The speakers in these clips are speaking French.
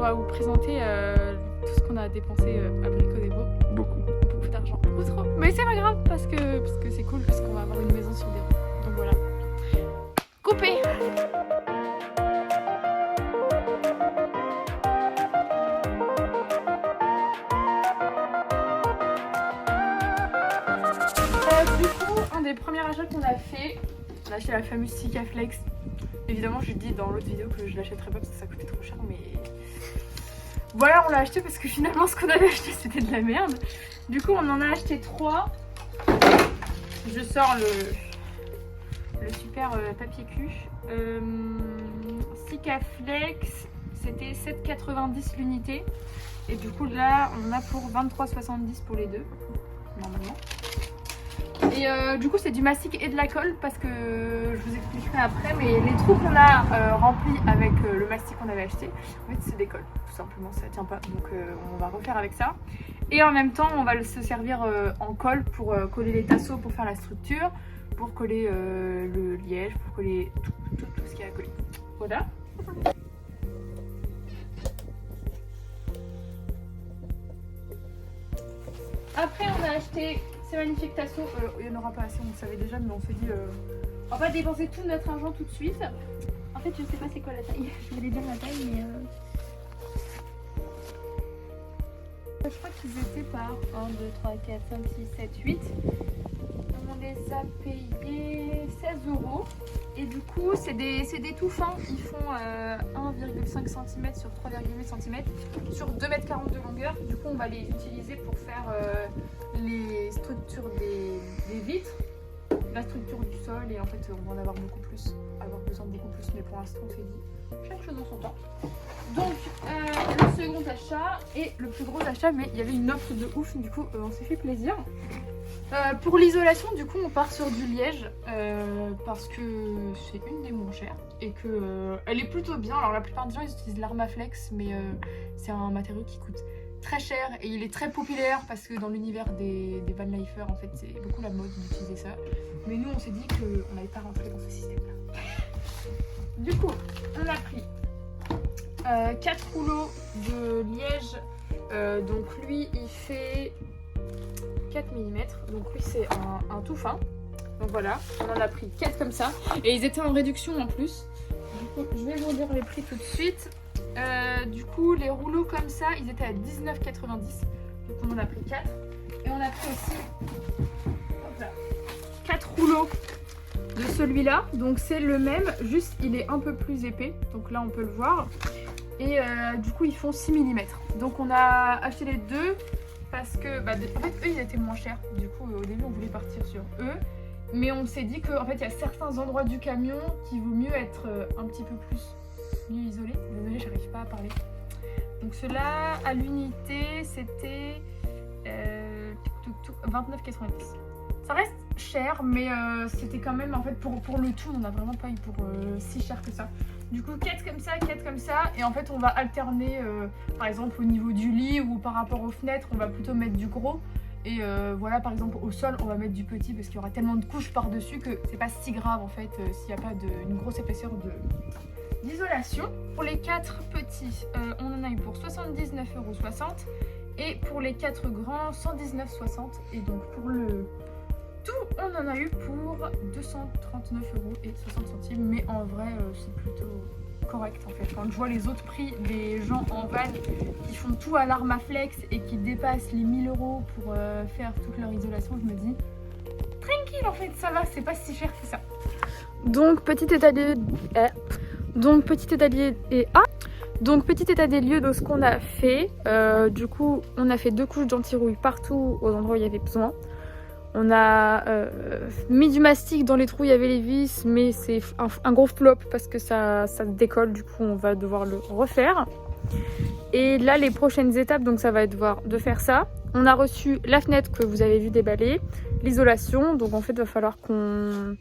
va vous présenter tout ce qu'on a dépensé à Brico Dépôt. Beaucoup d'argent, beaucoup trop. Mais c'est pas grave parce que c'est cool, parce qu'on va avoir une maison sur des roues. Donc voilà. Coupé. Du coup, un des premiers achats qu'on a fait, on a acheté la fameuse Sikaflex. Évidemment, je dis dans l'autre vidéo que je l'achèterais pas parce que ça coûtait trop cher, mais voilà, on l'a acheté parce que finalement, ce qu'on avait acheté, c'était de la merde. Du coup, on en a acheté 3. Je sors le super papier cul. Sikaflex, c'était 7,90 l'unité. Et du coup, là, on en a pour 23,70 pour les deux, normalement. Et du coup c'est du mastic et de la colle parce que je vous expliquerai après, mais les trous qu'on a remplis avec le mastic qu'on avait acheté, en fait c'est des colles, tout simplement, ça tient pas, donc on va refaire avec ça. Et en même temps on va se servir en colle pour coller les tasseaux, pour faire la structure, pour coller le liège, pour coller tout ce qu'il y a à coller. Voilà. Après on a acheté ces magnifiques tasseaux, il n'y en aura pas assez, on le savait déjà, mais on s'est dit on va dépenser tout notre argent tout de suite. En fait je sais pas c'est quoi la taille, je voulais dire la taille mais je crois qu'ils étaient par 1, 2, 3, 4, 5, 6, 7, 8. On les a payés 16 €. Et du coup c'est des tout fins, ils font 1,5 cm sur 3,8 cm sur 2,40 m de longueur. Du coup on va les utiliser pour faire les structures des vitres, la structure du sol, et en fait on va en avoir besoin de beaucoup plus, mais pour l'instant on s'est dit chaque chose en son temps. Donc le second achat et le plus gros achat, mais il y avait une offre de ouf, du coup on s'est fait plaisir. Pour l'isolation, du coup, on part sur du liège parce que c'est une des moins chères et que elle est plutôt bien. Alors la plupart des gens ils utilisent l'Armaflex, mais c'est un matériau qui coûte très cher et il est très populaire parce que dans l'univers des vanlifers, en fait, c'est beaucoup la mode d'utiliser ça. Mais nous, on s'est dit qu'on n'allait pas rentrer dans ce système-là. Du coup, on a pris 4 rouleaux de liège. Donc lui, il fait 4 mm, donc lui c'est un tout fin. Donc voilà, on en a pris 4 comme ça et ils étaient en réduction en plus. Du coup je vais vous dire les prix tout de suite. Du coup les rouleaux comme ça ils étaient à 19,90 €, donc on en a pris 4. Et on a pris aussi hop là, 4 rouleaux de celui-là, donc c'est le même, juste il est un peu plus épais, donc là on peut le voir. Et du coup ils font 6 mm, donc on a acheté les deux parce que en fait eux ils étaient moins chers. Du coup au début on voulait partir sur eux, mais on s'est dit qu'en fait il y a certains endroits du camion qui vaut mieux être un petit peu mieux isolés. Désolée, j'arrive pas à parler. Donc ceux-là à l'unité c'était 29,90 €. Ça reste cher, mais c'était quand même, en fait pour le tout on n'a vraiment pas eu pour si cher que ça. Du coup 4 comme ça, 4 comme ça, et en fait on va alterner par exemple au niveau du lit ou par rapport aux fenêtres on va plutôt mettre du gros, et voilà, par exemple au sol on va mettre du petit parce qu'il y aura tellement de couches par dessus que c'est pas si grave en fait s'il n'y a pas une grosse épaisseur d'isolation. Pour les 4 petits on en a eu pour 79,60 €, et pour les 4 grands 119,60 €, et donc pour le tout on en a eu pour 239,60 €, mais en vrai c'est plutôt correct en fait. Quand je vois les autres prix des gens en van qui font tout à l'Armaflex et qui dépassent les 1000 € pour faire toute leur isolation, je me dis tranquille en fait, ça va, c'est pas si cher que ça. Donc petit état des lieux de ce qu'on a fait. Du coup on a fait 2 couches d'anti-rouille partout aux endroits où il y avait besoin. On a mis du mastic dans les trous où il y avait les vis, mais c'est un gros flop parce que ça décolle, du coup on va devoir le refaire. Et là les prochaines étapes, donc ça va être de faire ça. On a reçu la fenêtre que vous avez vu déballer, l'isolation, donc en fait il va falloir qu'on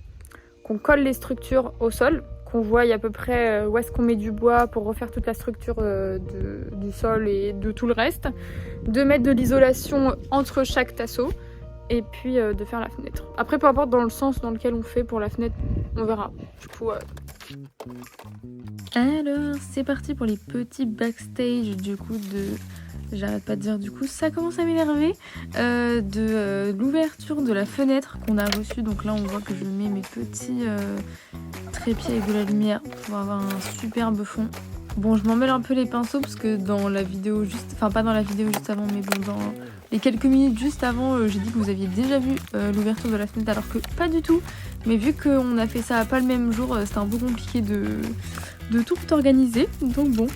colle les structures au sol, qu'on voie à peu près où est-ce qu'on met du bois pour refaire toute la structure du sol et de tout le reste, de mettre de l'isolation entre chaque tasseau, et puis de faire la fenêtre. Après peu importe dans le sens dans lequel on fait pour la fenêtre, on verra. Du coup Alors c'est parti pour les petits backstage du coup de... J'arrête pas de dire du coup, ça commence à m'énerver l'ouverture de la fenêtre qu'on a reçue. Donc là on voit que je mets mes petits trépieds avec de la lumière pour avoir un superbe fond. Bon, je m'en mêle un peu les pinceaux parce que dans la vidéo juste... Enfin pas dans la vidéo juste avant, mais bon dans les quelques minutes juste avant, j'ai dit que vous aviez déjà vu l'ouverture de la fenêtre alors que pas du tout. Mais vu qu'on a fait ça pas le même jour, c'était un peu compliqué de tout organiser. Donc bon,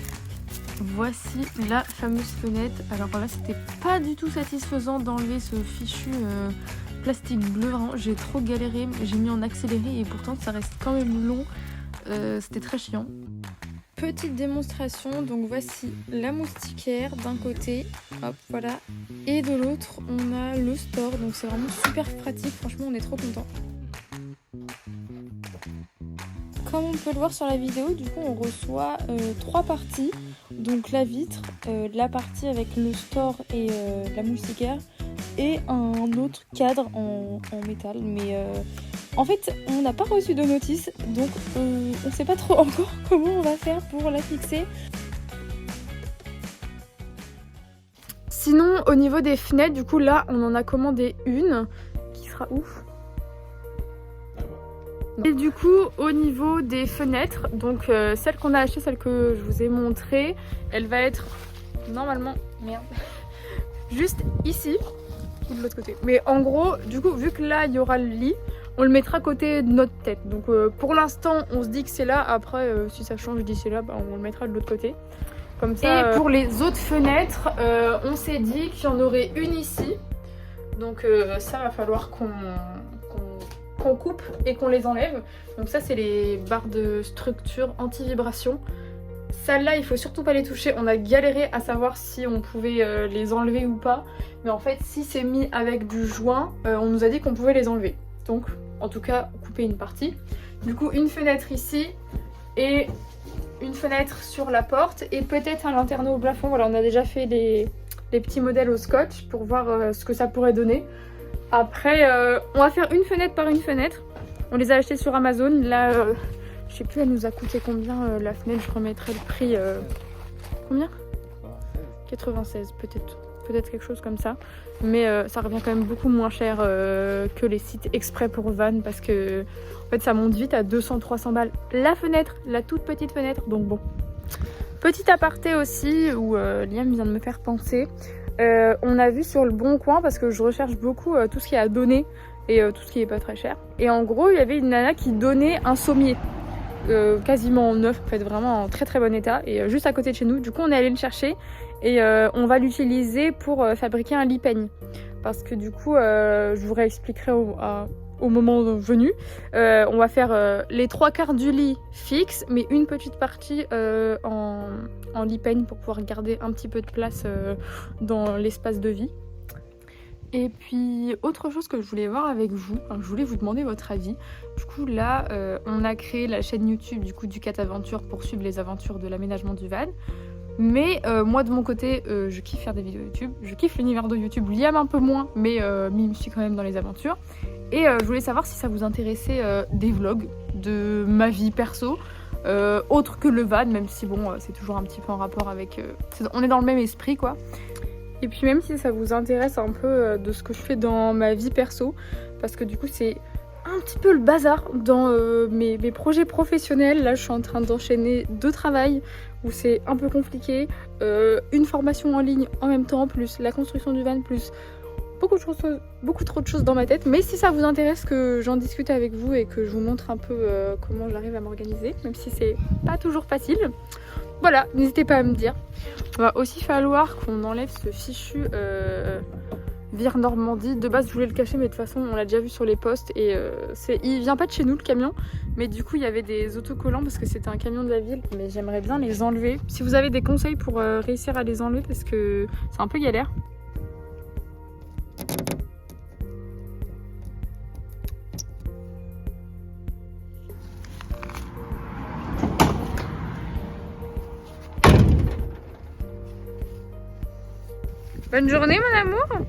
voici la fameuse fenêtre. Alors là, c'était pas du tout satisfaisant d'enlever ce fichu plastique bleu. Vraiment, j'ai trop galéré. J'ai mis en accéléré et pourtant ça reste quand même long. C'était très chiant. Petite démonstration, donc voici la moustiquaire d'un côté, hop voilà, et de l'autre on a le store, donc c'est vraiment super pratique, franchement on est trop contents. Comme on peut le voir sur la vidéo, du coup on reçoit 3 parties, donc la vitre, la partie avec le store et la moustiquaire, et un autre cadre en métal, mais en fait on n'a pas reçu de notice, donc on sait pas trop encore comment on va faire pour la fixer. Sinon au niveau des fenêtres, du coup là on en a commandé une qui sera ouf. Et du coup au niveau des fenêtres, donc celle qu'on a achetée, celle que je vous ai montrée, elle va être normalement, merde, juste ici ou de l'autre côté. Mais en gros, du coup vu que là il y aura le lit, on le mettra à côté de notre tête. Donc pour l'instant on se dit que c'est là, après si ça change d'ici là, bah, on le mettra de l'autre côté. Comme ça, et pour les autres fenêtres, on s'est dit qu'il y en aurait une ici. Donc ça va falloir qu'on coupe et qu'on les enlève. Donc ça c'est les barres de structure anti-vibration. Celles-là il faut surtout pas les toucher. On a galéré à savoir si on pouvait les enlever ou pas. Mais en fait si c'est mis avec du joint, on nous a dit qu'on pouvait les enlever. Donc en tout cas couper une partie. Du coup une fenêtre ici et une fenêtre sur la porte et peut-être un lanterneau au plafond. Voilà, on a déjà fait les petits modèles au scotch pour voir ce que ça pourrait donner. Après on va faire une fenêtre par une fenêtre. On les a achetés sur Amazon. Là je sais plus elle nous a coûté combien la fenêtre. Je remettrai le prix. Combien 96 peut-être. Peut-être quelque chose comme ça, mais ça revient quand même beaucoup moins cher que les sites exprès pour van, parce que en fait ça monte vite à 200-300 balles la fenêtre, la toute petite fenêtre. Donc bon, petit aparté aussi où Liam vient de me faire penser, on a vu sur le Bon Coin, parce que je recherche beaucoup tout ce qui est à donner et tout ce qui est pas très cher, et en gros il y avait une nana qui donnait un sommier quasiment neuf, en fait vraiment en très très bon état, et juste à côté de chez nous. Du coup on est allé le chercher et on va l'utiliser pour fabriquer un lit peigne, parce que du coup je vous réexpliquerai au moment venu. On va faire les 3/4 du lit fixe, mais une petite partie en lit peigne pour pouvoir garder un petit peu de place dans l'espace de vie. Et puis autre chose que je voulais voir avec vous, je voulais vous demander votre avis. Du coup là on a créé la chaîne YouTube du coup du Cat Aventure pour suivre les aventures de l'aménagement du van. Mais moi de mon côté je kiffe faire des vidéos YouTube, je kiffe l'univers de YouTube, Liam un peu moins, mais Mime suit quand même dans les aventures. Et je voulais savoir si ça vous intéressait des vlogs de ma vie perso, autre que le van, même si bon c'est toujours un petit peu en rapport avec... on est dans le même esprit quoi. Et puis même si ça vous intéresse un peu de ce que je fais dans ma vie perso, parce que du coup c'est un petit peu le bazar dans mes projets professionnels. Là je suis en train d'enchaîner 2 travails où c'est un peu compliqué, une formation en ligne en même temps, plus la construction du van, plus beaucoup trop de choses dans ma tête. Mais si ça vous intéresse que j'en discute avec vous et que je vous montre un peu comment j'arrive à m'organiser, même si c'est pas toujours facile, voilà, n'hésitez pas à me dire. Il va aussi falloir qu'on enlève ce fichu Vire Normandie. De base je voulais le cacher, mais de toute façon on l'a déjà vu sur les posts et il vient pas de chez nous le camion, mais du coup il y avait des autocollants parce que c'était un camion de la ville, mais j'aimerais bien les enlever. Si vous avez des conseils pour réussir à les enlever, parce que c'est un peu galère. Bonne journée mon amour.